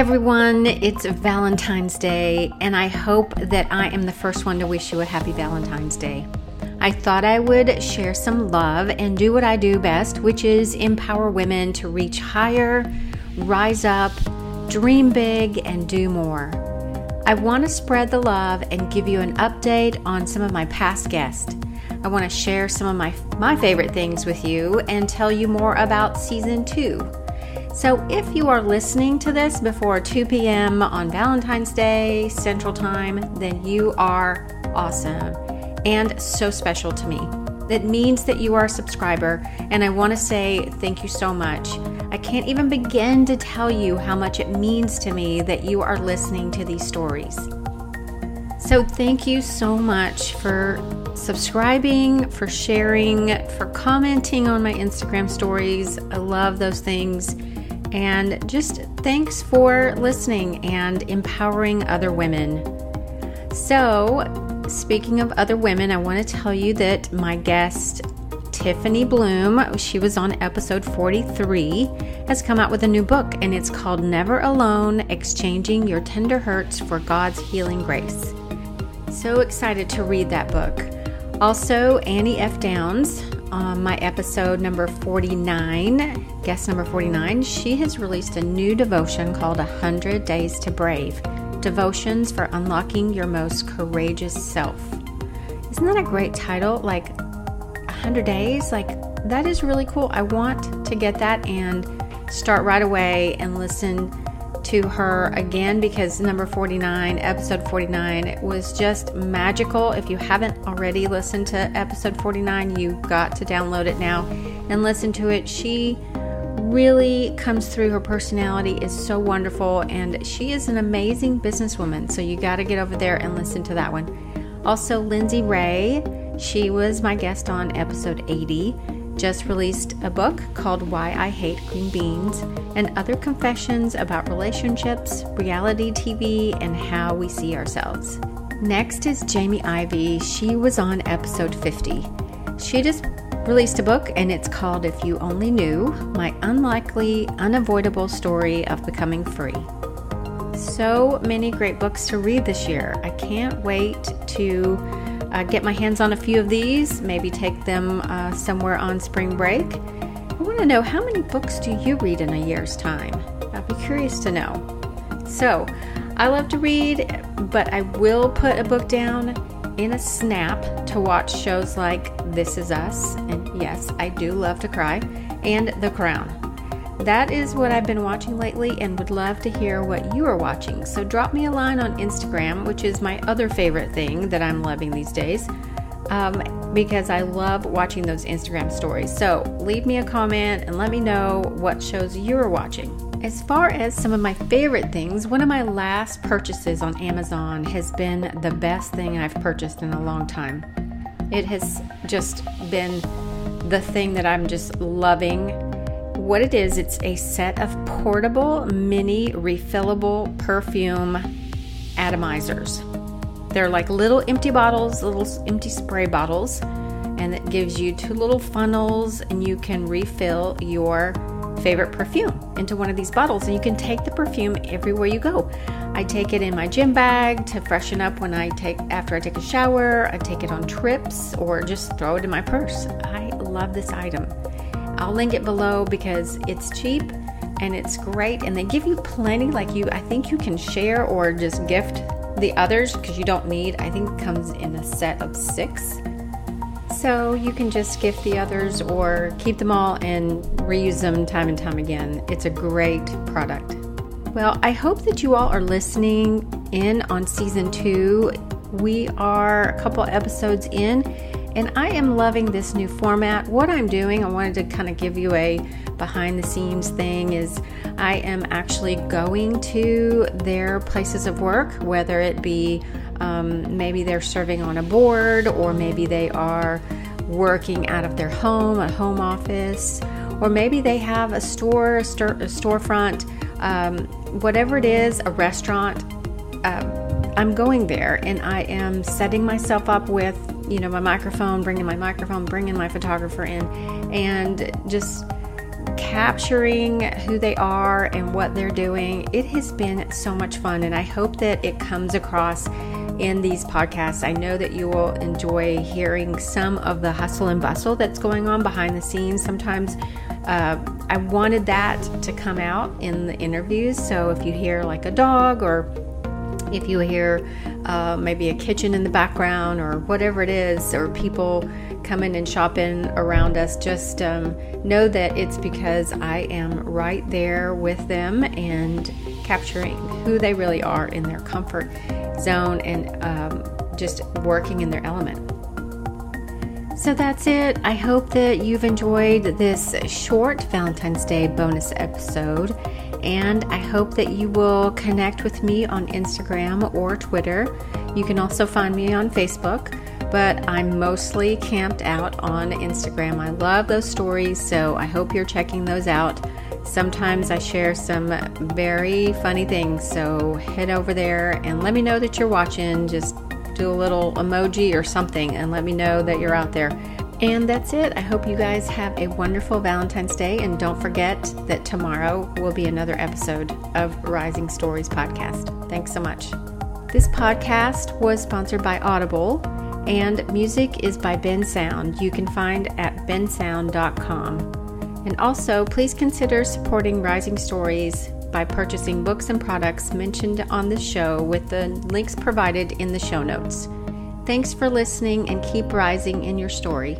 everyone, it's Valentine's Day, and I hope that I am the first one to wish you a happy Valentine's Day. I thought I would share some love and do what I do best, which is empower women to reach higher, rise up, dream big, and do more. I want to spread the love and give you an update on some of my past guests. I want to share some of my favorite things with you and tell you more about Season 2. So if you are listening to this before 2 p.m. on Valentine's Day Central Time, then you are awesome and so special to me. It means that you are a subscriber, and I want to say thank you so much. I can't even begin to tell you how much it means to me that you are listening to these stories. So thank you so much for subscribing, for sharing, for commenting on my Instagram stories. I love those things. And just thanks for listening and empowering other women. So, speaking of other women, I want to tell you that my guest, Tiffany Bloom, she was on episode 43, has come out with a new book, and it's called Never Alone, Exchanging Your Tender Hurts for God's Healing Grace. So excited to read that book. Also, Annie F. Downs, on my episode number 49, guest number 49, she has released a new devotion called 100 Days to Brave, Devotions for Unlocking Your Most Courageous Self. Isn't that a great title? Like 100 days? Like, that is really cool. I want to get that and start right away and listen to her again, because number 49, episode 49, was just magical. If you haven't already listened to episode 49, you've got to download it now and listen to it. She really comes through. Her personality is so wonderful, and she is an amazing businesswoman. So you got to get over there and listen to that one. Also, Lindsay Ray, she was my guest on episode 80. Just released a book called Why I Hate Green Beans and Other Confessions about Relationships, Reality TV, and How We See Ourselves. Next is Jamie Ivey. She was on episode 50. She just released a book, and it's called If You Only Knew, My Unlikely, Unavoidable Story of Becoming Free. So many great books to read this year. I can't wait to get my hands on a few of these, maybe take them somewhere on spring break. I want to know, how many books do you read in a year's time? I'd be curious to know. So, I love to read, but I will put a book down in a snap to watch shows like This Is Us, and yes, I do love to cry, and The Crown. That is what I've been watching lately, and would love to hear what you are watching. So drop me a line on Instagram, which is my other favorite thing that I'm loving these days, because I love watching those Instagram stories. So leave me a comment and let me know what shows you're watching. As far as some of my favorite things, one of my last purchases on Amazon has been the best thing I've purchased in a long time. It has just been the thing that I'm just loving. What it is, it's a set of portable, mini, refillable perfume atomizers. They're like little empty bottles, little empty spray bottles, and it gives you 2 little funnels, and you can refill your favorite perfume into one of these bottles, and you can take the perfume everywhere you go. I take it in my gym bag to freshen up after I take a shower. I take it on trips, or just throw it in my purse. I love this item. I'll link it below because it's cheap and it's great, and they give you plenty. I think you can share or just gift the others, because you don't need, I think it comes in a set of 6. So you can just gift the others or keep them all and reuse them time and time again. It's a great product. Well, I hope that you all are listening in on season 2. We are a couple episodes in, and I am loving this new format. What I'm doing, I wanted to kind of give you a behind the scenes thing, is I am actually going to their places of work, whether it be maybe they're serving on a board, or maybe they are working out of their home, a home office, or maybe they have a storefront, whatever it is, a restaurant. I'm going there, and I am setting myself up with, my microphone, bringing my photographer in, and just capturing who they are and what they're doing. It has been so much fun, and I hope that it comes across in these podcasts. I know that you will enjoy hearing some of the hustle and bustle that's going on behind the scenes. Sometimes I wanted that to come out in the interviews. So if you hear like a dog, or if you hear maybe a kitchen in the background, or whatever it is, or people coming and shopping around us, just know that it's because I am right there with them and capturing who they really are in their comfort zone, and just working in their element. So that's it. I hope that you've enjoyed this short Valentine's Day bonus episode, and I hope that you will connect with me on Instagram or Twitter. You can also find me on Facebook, but I'm mostly camped out on Instagram. I love those stories, so I hope you're checking those out. Sometimes I share some very funny things, so head over there and let me know that you're watching. Just do a little emoji or something and let me know that you're out there. And that's it. I hope you guys have a wonderful Valentine's Day, and don't forget that tomorrow will be another episode of Rising Stories podcast. Thanks so much. This podcast was sponsored by Audible, and music is by Bensound. You can find at bensound.com. And also, please consider supporting Rising Stories by purchasing books and products mentioned on this show with the links provided in the show notes. Thanks for listening, and keep rising in your story.